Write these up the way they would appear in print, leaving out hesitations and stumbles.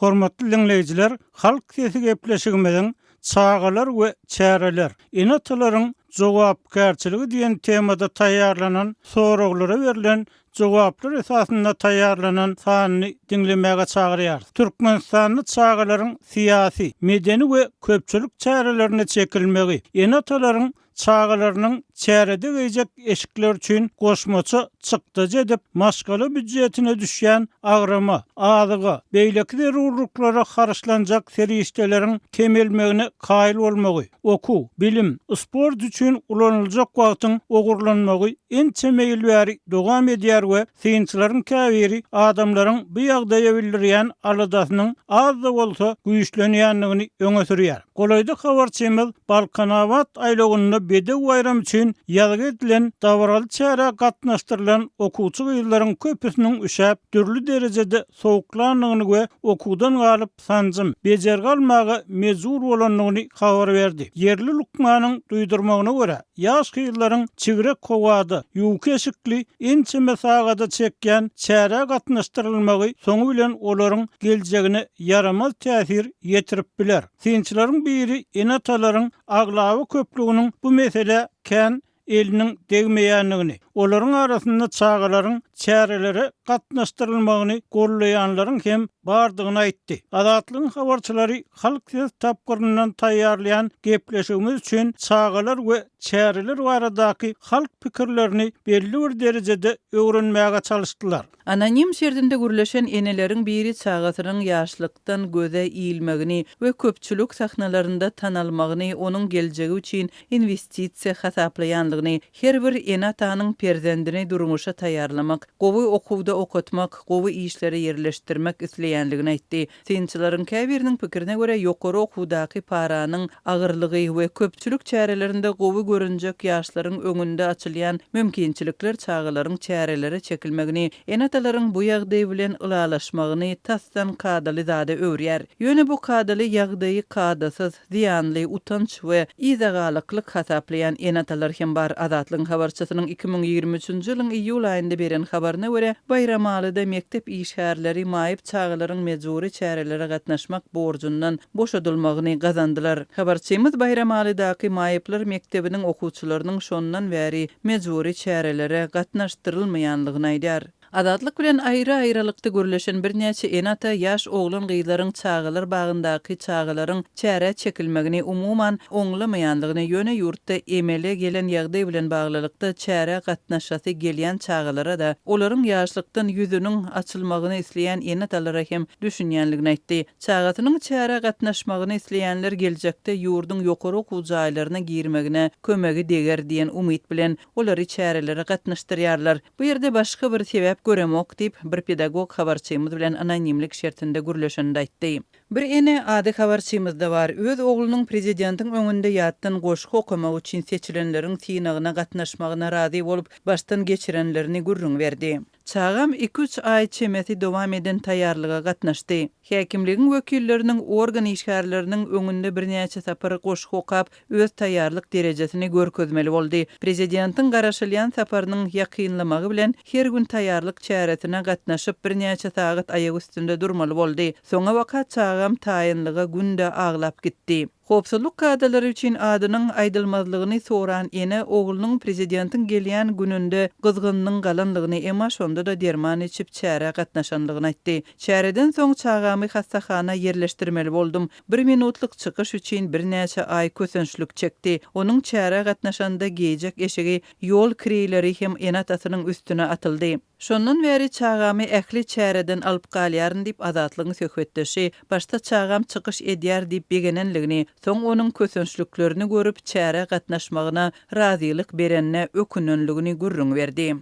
Hormatly dinleyijiler, halk sesi gepleşigimizin çağalar we çäreler, enatalaryň jogapkärçiligi diýen temada taýýarlanan soraglara berilen jogaplar esasynda taýýarlanan sanyny dinlemäge çagyrýar. Türkmenistanly çağalaryň siýasy, medeni we köpçülik çärelerini çekilmegi, enatalaryň çağalarynyň çärede geýjek eşikler üçin goşmaça çykdyjy edip maşgala büdjetine düşýän agrama, azyga, beýleki zerurluklara haraşlanjak serişdeleriň kemelmegine kaýyl bolmagy, okuw, bilim, sport üçin ulanıljak wagtyň ogurlanmagy ençe meýilbäri dogam edýär we synçylaryň käbiri adamlaryň bu ýagdaýa bildirýän aladasynyň az da bolsa güýçlenýänligini öňe sürýär. Golaýda habarçymyz Balkanawat aýlagynda bedew bayram üçin ýazgy edilen dawraly çäre gatnaşdyrylan okuwçy gyzlaryň köpüsiniň üşäp türlü derejede sowuklanlygyny we okuwdan galyp sanjym bejer galmagy mezur bolanlygyny habar berdi. Yerli lukmanyň duýdurmagyna görä, ýaş gyzlaryň çigirek kowady, ýuwky eşikli ençe mesagada çekýän çäre gatnaşdyrylmagy soňu bilen olaryň geljegine yaramaz täsir ýetirip biler. Synçylaryň biri enatalaryň aglawy köpliginiň bu mesele kän eliniň degmeýänligini, olaryň arasynda çağalaryň çärelere gatnaşdyrylmagyny gollaýanlaryň hem bardygyny aýtdy. Azatlygyň habarçylary halk ses tapgyryndan taýýarlayan gepleşigimiz üçin çağalar we çäreler baradaky halk pikirlerini belli bir derejede öwrenmäge çalışdylar. Anonim şerdinde gürleşen eneleriň biri çağatynyň ýaşlykdan göze iýilmegini we köpçülük sahnalarynda tanalmagyny, onuň geljegi üçin investisiýa hasaplaýanlygyny, her bir enatanyň perzendini durmuşa taýýarlamak, gowy okuwda okutmak, gowy işlere yerleşdirmek isleýänligini aýtdy. Synçylaryň käbiriniň pikirine görä ýokary okuwdaky paranyň agyrlygy we köpçülük çärelerinde gowy görünjek ýaşlaryň öňünde açylýan mümkinçilikler çağalaryň çärelere çekilmegini, enatalaryň bu ýagdaý bilen ylalaşmagyny tasdan kadaly zada öwrýär. Ýöne bu kadaly ýagdaýy kadasyz, ziýanly, utanç we ýyzagalyk hasaplayan enatalar hem bar. Azatlygyň habarçysynyň 2023-nji ýylyň iýul aýynda beren habaryna görä, Bayramalyda mektep işgärleri maýyp çağalaryň mejburi çärelere gatnaşmak borjundan boşadylmagyny gazandylar. Habarçymyz Bayramalydaky maýyplar mektebiniň okuwçylarynyň şondan bäri mejburi çärelere gatnaşdyrylmaýanlygyny aýdýar. Azatlyk bilen aýry-aýrylykda görleşen birnäçe enata ýaş oglan gyzlaryň çağalar bagyndaky çağalaryň çäre çekilmegini umuman oňlamaýanlygyny, ýöne ýurtda emele gelen ýagdaý bilen baglylykda çäre gatnaşasy gelýän çağalara da olaryň ýaşlykdan ýüzüniň açylmagyny isleýän enatalara hem düşünýänligini aýtdy. Çağatynyň çäre gatnaşmagyny isleýänler geljekde ýurdun ýokary okuw jaýlaryna girmegine kömegi deger diýen umyt bilen olary çärelere gatnaşdyrýarlar. Bu ýerde başga bir sebäp göremok diýip bir pedagog habarçymyz bilen anonimlik şertinde gürleşende aýtdy. Bir ene ady habarçymyz da bar. Öz oglunyň prezidentiň öňünde ýatdan goşky okumak üçin seçilenleriň synagyna gatnaşmagyna razy bolup baştan geçirenlerini gürrüň berdi. Çağam 2-3 ay çemeti dowam eden taýýarlyga gatnaşdy. Häkimligiň wekilleriniň organ işgärleriniň öňünde birnäçe sapar goşky okap öz taýýarlyk derejesini görkezmeli boldy. Prezidentiň garaşylýan saparynyň ýakynlamagy bilen her gün taýýarlyk çäretine gatnaşyp birnäçe sagat aýak üstünde durmaly boldy. Soňa wakat çağam taýynlyga günde aglap gitdi. Hopsuzluk kadalary üçin adynyň aýdylmazlygyny soran ene oglunyň prezidentiň gelýän gününde gyzgynlygyň galanlygyny emma şonda da derman içip çäre gatnaşanlygyny aýtdy. Çäreden soň çağamy hastahana yerleşdirmeli boldum. 1 minutlyk çykyş üçin birnäçe ay kösençlik çekdi. Onuň çäre gatnaşanda geýjek eşigi ýol kireýleri hem enatasynyň üstüne atyldy. Şondan beri çağamy ähli çäreden alyp galýaryn diýip azatlygyň söhbetdeşi başta çağam çykyş edýär diýip begenenligini, soň onuň kösençliklerini görüp çäre gatnaşmagyna razylyk berenne ökünenligini gürrüň berdi.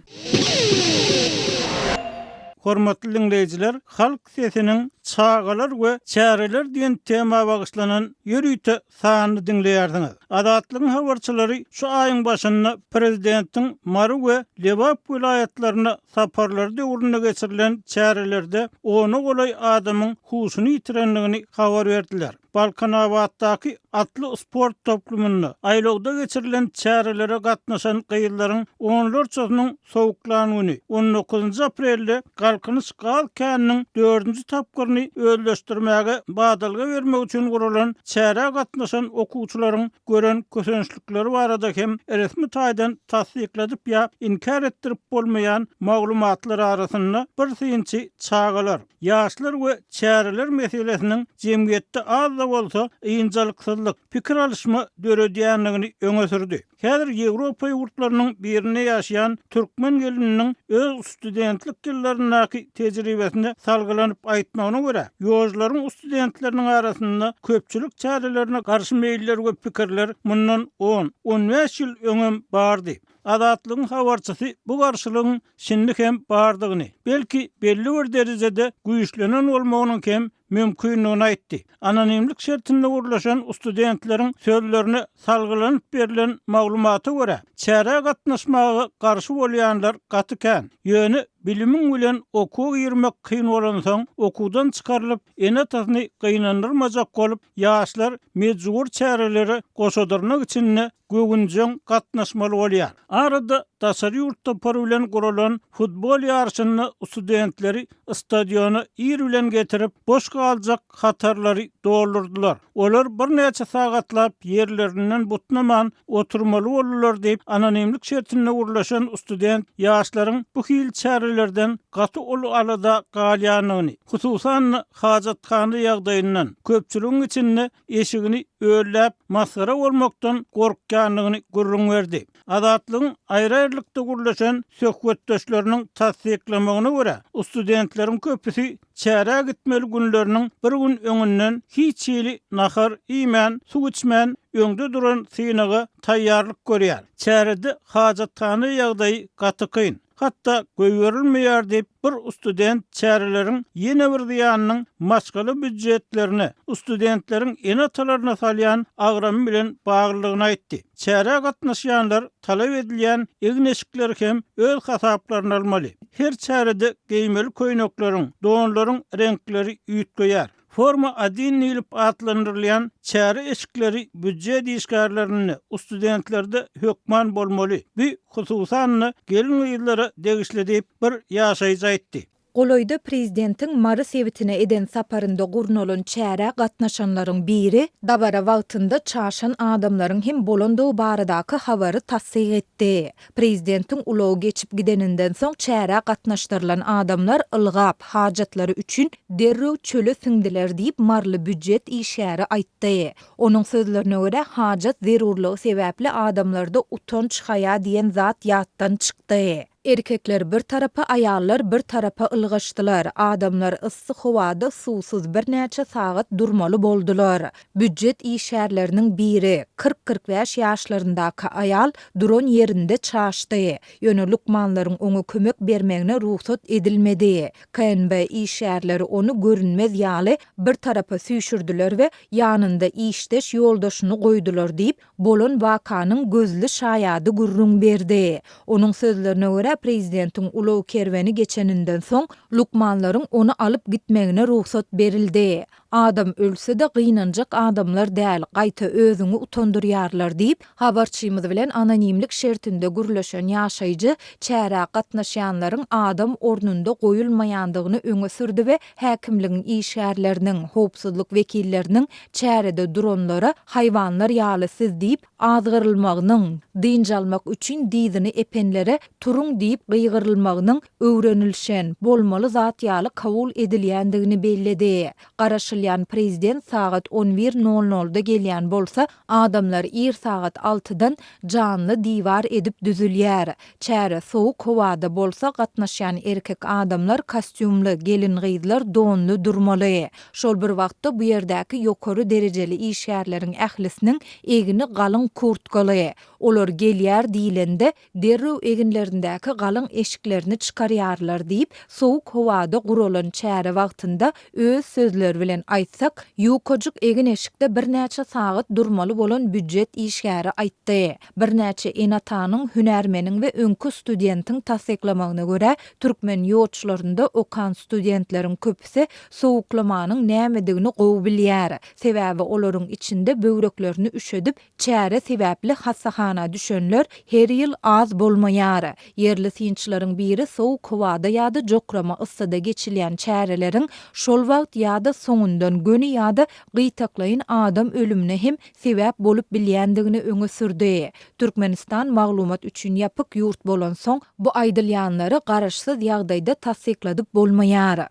Hormatly dinleyijiler, halk sesiniň çağalar we çäreler diýen tema bagyşlanan ýörüýte sanyny dinleýärdiňiz. Azatlygyň habarçylary şu aýyň başynda prezidentiň Mary we Lebap vilayatlaryna saparlar döwründe geçirilen çärelerde onu golay adamyň huşuny ýitirenligini habar berdiler. Balkanabatdaky atly sport toplumunda aýlagda geçirilen çärelere gatnaşan gyýyllaryň onlarçasynyň sowuklanyny 19 aprelde Galkynyş gal käniniň 4-nji tapgyryny öldürmäge badalga bermek üçin gurulan çäre gatnaşan okuwçylaryň gören kösençlikleri barada hem resmi taýdan tasdikledip ýa inkar etdirip bolmaýan maglumatlar arasynda bir synçy çağalar, ýaşlar we çäreler meselesiniň jemgyýetde az da bolsa ýynjylyksyzlyk, pikir alışma döredýänligini öňe sürdi. Häzir Ýewropa ýurtlarynyň birine ýaşaýan türkmen gelininiň öz studentlik ýyllarynyň tejribesinde salgylanyp aýtmagyna görä, ýoğlaryň studentleriniň arasynda köpçülik çärelerine garşy meýiller we pikirler mundan 10-15 ýyl öňem bardy. Adatlygyň habarçysy bu garşylygyň şinlik hem bardygyny, belki belli bir derejede güýçlenen bolmagynyň hem mümkinligini aýtdy. Anonimlik şertinde gurlaşan studentleriň sözlerini salgylanyp berilen maglumaty görä, çäre gatnaşmagy garşy bolýanlar gatykän. Ýöne bilimiň bilen okuw girmek kyn bolan soň okuwdan çykarylyp enetasyny gynandyrmajak bolup ýaşlar mejbur çäreleri goşadyrnak içinde gögünjüň gatnaşmaly bolýar. Arada daşary ýurtda par bilen gurulan futbol ýarşyny studentleri stadiona ýer bilen getirip boş galjak hatarlary doldurdular. Olar bir näçe sagatlap ýerlerinden butnaman oturmaly boldular diýip anonimlik şertinde gurlaşan student ýaşlaryň bu hil çärelerden gaty ol alada galýanyny, hususan hajatkany ýagdaýyndan köpçüligiň içinde eşigini öýläp masgara bolmakdan gorkýanlygyny gurrun berdi. Adatlygyň aýry-aýrylykda gurlaşan söhbetdeşleriniň tasdiklamagyna görä, studentleriň köpüsi çäre gitmeli günleriniň bir gün öňünden hiç ýyly nahar iýmän, suw içmän, öňde duran synaga taýýarlyk görýär. Çärede hajatkany ýagdaýy gaty kyn. Hatta göýerilmeýär diýip bir student çäreleriň ýene bir diýanynyň maşgaly büdjetlerini studentleriň enatalaryna salýan agramy bilen baglylygyny aýtdy. Çäre gatnaşýanlar talap edilýän egneşikler hem öz hasaplaryny almaly. Her çärede geýmeli köýneklaryň, donlaryň renkleri üýtgeýär. Forma adin nilip atlandırılan çäre eşikleri büdjet işgärlerini studentlerde hökman bolmaly. Bir hususan gelin ýyllara degişli diýip bir ýaşaýjy aýtdy. Goloyda prezidentiň Mary Sebitine eden saparynda gurnulan çäre gatnaşanlaryň biri dabara wagtynda çaşan adamlaryň hem bolandygy baradaky habary tassyk etdi. Prezidentiň ulagy geçip gideninden soň çäre gatnaşdyrylan adamlar ylgap hajatlary üçin derrew çöle siňdiler diýip marly büdjet işgäri aýtdy. Onuň sözlerine görä hajat zerurlygy sebäpli adamlarda utanç haya diýen zat ýatdan çykdy. Erkekler bir tarapa, ayallar bir tarapa ılgaşdylar. Adamlar ıssyk howada suwsuz bir näçe sagat durmaly boldular. Büdjet işgärleriniň biri 40-45 ýaşlaryndaky ayal duran ýerinde çaşdy. Ýöne lukmanlaryň oňa kömek bermegine ruhsat edilmedi. KNB işgärleri onu görünmez ýaly bir tarapa süýşürdiler we ýanynda işdeş ýoldaşyny goýdular diýip bolan wakanyň gözli şaýady gurrun berdi. Onuň sözlerine görä prezidentiň ulaw kerweni geçeninden soň lukmanlaryň onu alyp gitmegine ruhsat berildi. Adam ölse de gynanjak adamlar däl, gaýta özüňi utandyrýarlar diýip habarçymyz bilen anonimlik şertinde gurlaşan ýaşaýjy çäre gatnaşýanlaryň adam ornunda goýulmaýandygyny öňe sürdi we häkimligiň işgärleriniň, howpsuzlyk wekilleriniň çärede duranlara haýwanlar ýalysyz diýip azgyrylmagynyň, dynja almak üçin diýdini epenlere turuň diýip gıýgyrylmagynyň öwrenilşen bolmaly zat ýaly kabul edilýändigini belledi. Garaşylýan prezident sagat 11:00'da gelýän bolsa, adamlar ir sagat 6-dan canly diýwar edip düzülýär. Çäre sowuk howada bolsa gatnaşan erkek adamlar kostyumly, gelin gyzlar donly durmaly. Şol bir wagtda bu ýerdäki ýokary derejeli işgärleriň ählisiniň egini galyň kurtkaly. Olar gelýär diýilende derrew eginlerindäki galyň eşiklerini çykarýarlar diýip sowuk howada gurulan çäre wagtynda öz sözleri bilen aýtsak, ýokajyk egin eşikde birnäçe sagat durmaly bolan büdjet işgäri aýtdy. Birnäçe enatanyň, hünärmeniň we öňkü studentiň tasdiklamagyna görä, türkmen ýoğçlarynda okan studentleriň köpüsi sowuklamanyň nämedigini gowy bilýär. Sebäbi olaryň içinde böwreklerini üşedip, çäre sebäpli hassahana düşenler her ýyl az bolmaýar. Yerli synçylaryň biri sowuk howada ýa-da jokrama yssyda geçilýän çäreleriň şol wagt ýa-da soňundan göni ýa-da gytaklaýyn adam ölümine hem sebäp bolup bilýändigini öňe sürdi. Türkmenistan maglumat üçin ýapyk ýurt bolan soň bu aýdylýanlary garaşsyz ýagdaýda tasdikladyp bolmaýar.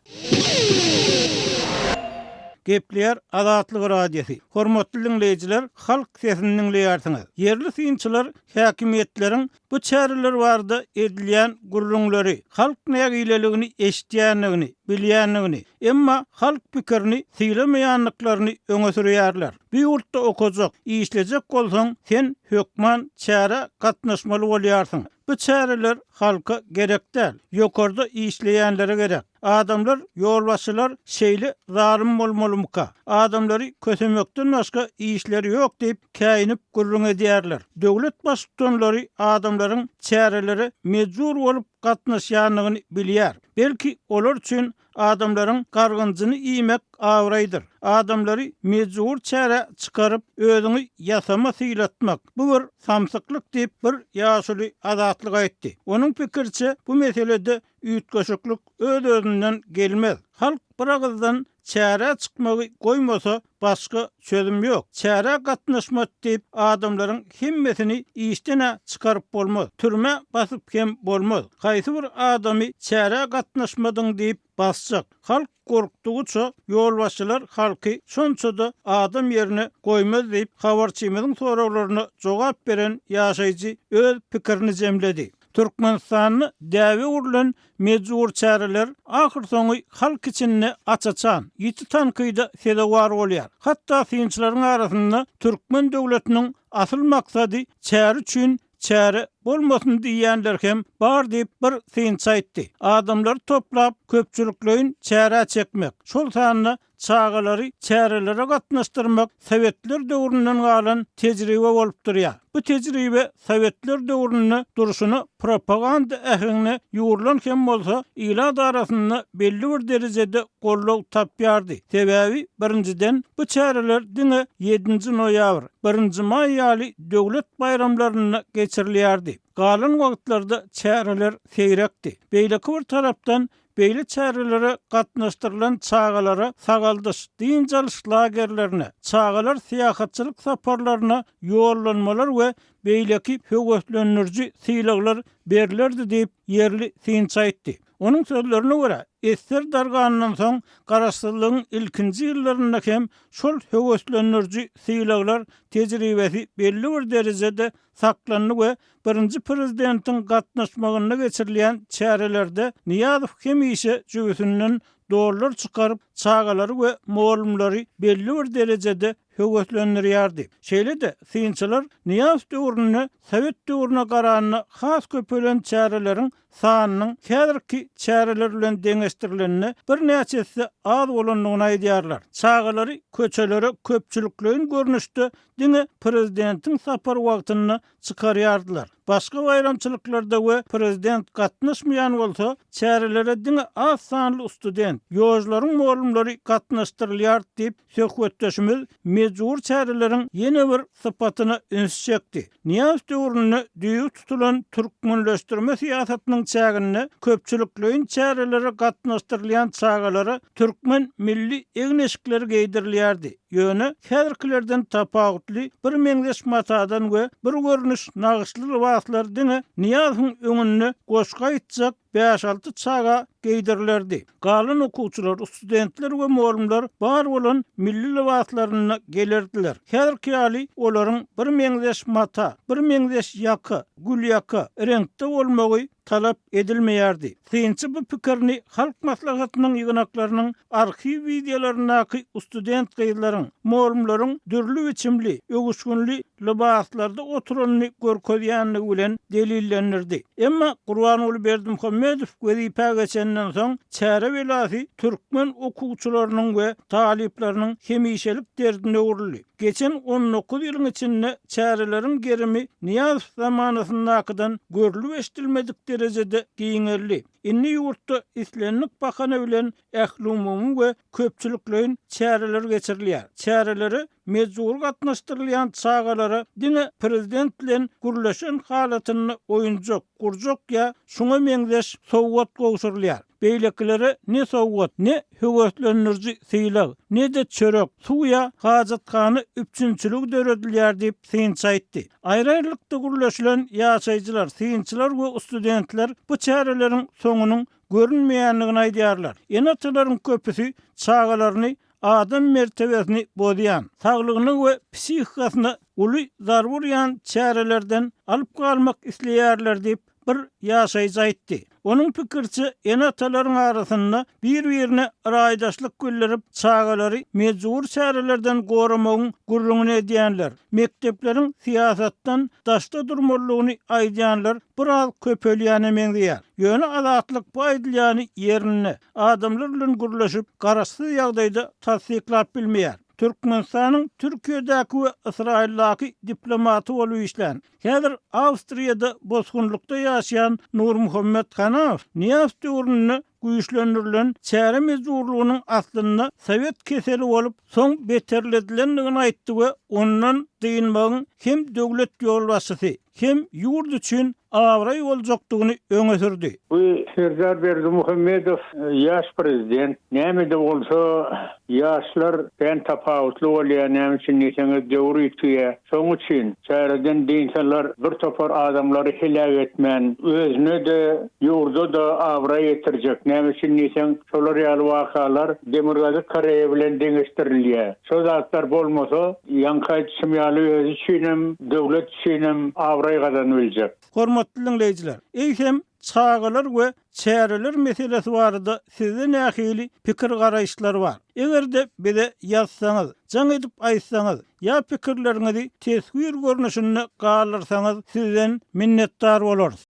Gepler Azatlyk radiosi. Hormatly dinleyijiler, halk sesini dinleýärsiňiz. Yerli synçylar häkimetleriň bu çäreler barada edilýän gurrunlary, halk nägileligini eşitýänligini, bilýänligini, emma halk pikirini syýlamaýanlyklaryny öňe sürýärler. Bir ýurtda okajak, işlejek bolsaň, sen hökman çäre gatnaşmaly bolýarsyň. Bu çäreler halka gerek däl, ýokarda işleýänlere gerek. Adamlar, ýolbaşçylar şeýle zalim bolmalymyka. Adamlary kösemekden başga işleri ýok diýip käýinip gurrun edýärler. Döwlet başçylary adamlaryň çäreleri mejbur bolup gatnaşýanlygyny bilýär. Belki olar üçin adamlaryň gargynjyny iýmek awraýdyr. Adamlary mejbur çäre çykaryp özüni ýasama syýlatmak. Bu bir samsyklyk diýip bir ýaşuly azatlyk aýtdy. Onuň pikirçe bu meselede üýtgeşiklik öz-özünden gelmez. Halk bir agızdan çäre çykmagy goýmasa başga çözüm ýok. Çäre gatnaşmak diýip adamlaryň hemmesini işden çykaryp bolmaz. Türme basyp hem bolmaz. Gaýsy bir adamy çäre gatnaşmadyň diýip basjak. Halk gorkdugyça ýolbaşçylar halky şonçada adam ýerine goýmaz diýip habarçymyzyň soraglaryna jogap beren ýaşaýjy öz pikirini jemledi. Türkmenistanyny däwe urulan mejbur çäreler ahir soňy halk içinde açaçan, ýiti tankyda sedewar bolýar. Hatda synçylaryň arasynda türkmen döwletiniň asyl maksady çäre üçin çäre bolmasyn diýenler hem bar diýip bir synç aýtdy. Adamlar toplap köpçülikleýin çäre çekmek. Şol sanyna çağalary çärelere gatnaşdyrmak Sowetler döwründen galan tejribe bolup durýar. Bu tejribe Sowetler döwrüne duruşuny propaganda ähliňe ýurulan hem bolsa ýylar arasynda belli bir derejede gollaw tapýardy. Sebäbi birinciden bu çäreler diňe 7-nji noýabr, 1-nji may ýaly döwlet bayramlaryna geçirilýärdi. Galan wagtlarda çäreler seýrekdi. Beýleki bir tarapdan beýle çärelere gatnaşdyrylan çağalara sagaldyş diýinçalik lagerlerine, çağalar syýahatçylyk saparlaryna ýollanmalar we beýleki höwetlendirji syýlaglar berilerdi diýip yerli synç aýtdy. Onuň sözlerine görä, Ester darganynyň soň garaşsyzlygyň ilkinji ýyllarynda hem şol höwetlendirji syýlaglar tejribesi belli bir derejede saklandy we birinji prezidentiň gatnaşmagyna geçirilýän çärelerde Niýazow hemişe jübüsünden doğrular çykaryp çağalary we moğlumlary belli bir derejede höwetlendirýärdi. Şeýle de synçylar Niýazow döwrüne, Sowet döwrüne garanyny has köpelen çäreleriň sanynyň häzirki çäreler bilen deňeşdirilenini bir näçesi az bolanlygyny aýdýarlar. Çağalary köçelere köpçülikleýin görnüşde diňe prezidentiň sapar wagtyny çykarýardylar. Başga bayramçylyklarda we prezident gatnaşmaýan bolsa, çärelere diňe az sanly student, ýoğlaryň moğlumlary gatnaşdyrylýar diýip söhbetdeşimiz mejbur çäreleriň ýene bir sypatyny ünsçekdi. Niýazow döwrüne düýü tutulan türkmenleşdirme siýasatynyň çägini köpçülikleýin çärelere gatnaşdyrylýan çağalara türkmen milli egneşikleri geýdirilýärdi. Ýöne häzirkilerden tapawutly bir meňzeş matadan we bir görnüş nagyşly wagtlar diňe Niýazowyň öňüne goşga aýtjak 5-6 çağa geýdirilerdi. Galan okuwçylar, studentler we muallimler bar bolan milli libaslaryna gelerdiler. Häzirki ýaly olaryň bir meňzeş mata, bir meňzeş ýaky, gül ýaky reňkde bolmagy talap edilmeýärdi. Synçy bu pikirni halk maslahatynyň ýygnaklarynyň arxiw videolarynaky student gyýlaryň, muallimlaryň dürli biçimli, ögüşgünli libaslarda oturanyny görkezýänligi bilen delillenirdi. Emma Gurbanuly Berdimuhammedow wezipe geçenden soň çäre welasi türkmen okuwçylarynyň we talipleriniň hemişelik derdine uğruldy. Geçen 19 ýylyň içinde çäreleriň gerimi Niyaz zamanasyndakydan görülüp eşdilmedik derejede giňerli. Inni ýurtda islenlik bakana bilen ähli umumy we köpçüliklerin çäreleri geçirilýär. Çäreleri mejbur gatnaşdyrylýan çağalara dine prezident bilen gürleşen halatyny oýunjak, gurjak ýa şuňa meňzeş sowgat gowşurylýar. Beýlekleri ne sowgat, ne höwetlenirji syýlag, ne de çörek, suya hajatkany üçünçülük döredilýär diýip synç aýtdy. Aýrylykda gürleşilen ýaşaýjylar, synçylar we studentler bu çäreleriň soňunyň görünmeýänligini aýdýarlar. Enatlaryň köpüsi çağalaryny adam mertebesini bozýan, saglygyny we psihikasyny uly zarur ýan çärelerden alyp galmak isleýärler diýip bir ýaşaýjy aýtdy. Onun pikirçi enatalaryň arasynda bir-birine raýdaşlyk güllerip çağalary mejbur çärelerden goramagyň gurrungyny edýänler. Mektepleriň siýasatdan daşda durmalygyny aýdýanlar biraz köpelýäne meňzeýär. Ýöne azatlyk bu aýdylýany ýerine adamlar bilen gürleşip garaşsyz ýagdaýda tasdiklap bilmeýär. Türkmenistanyň Türkiýedäki we Israildaky diplomaty bolup işlän. Häzir Awstriýada bozgunlukda ýaşaýan Nur Muhammed Hanaw Niyaz döwrüne güýçlendirilen çäre mejburlygynyň aslynda Sowet keseli bolup soň beterledilendigini aýtdy we ondan diýilmegiň hem döwlet ýolbaşçysy hem ýurt üçin awray boljakdygyny öňe sürdi. Bu Serdar Berdimuhammedow ýaş prezident näme de bolsa ýaşlar ben tapawutly bolýar, näme üçin näçe döwür ýetýär. Şoň üçin çäreden diýenler bir topar adamlary helak etmän, özüne de ýurda da awray ýetirjek. Näme üçin näçe şolar ýaly wakalar Demirgazy Karaýa bilen deňeşdirilýär. Şo zatlar bolmasa ýanky çymýaly özü üçin hem döwlet üçin hem awray gazanyljak. Hormatly dinleyijiler, eýsem çağalar we çäreler meselesi barada sizde nähili pikir garaýşlar bar. Egerde bize ýazsaňyz, jaň edip aýtsaňyz, ýa pikirleriňizi tesvir görnüşinde galarsaňyz sizden minnetdar bolarys.